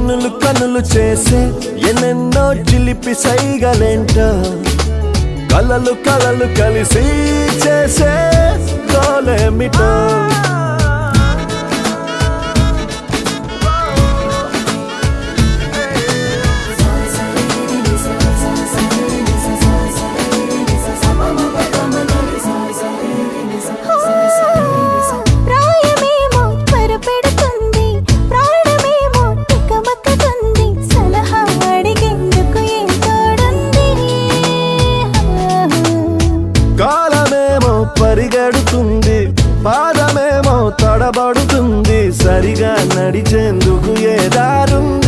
కన్నులు కన్నులు చేసే ఎన్నెన్నో చిలిపి సైగలేంటో కలలు కలలు కలిసి చేసే గోలేమిటో పరిగెడుతుంది పాదమేమో తడబడుతుంది సరిగా నడిచేందుకు ఏ దారుంది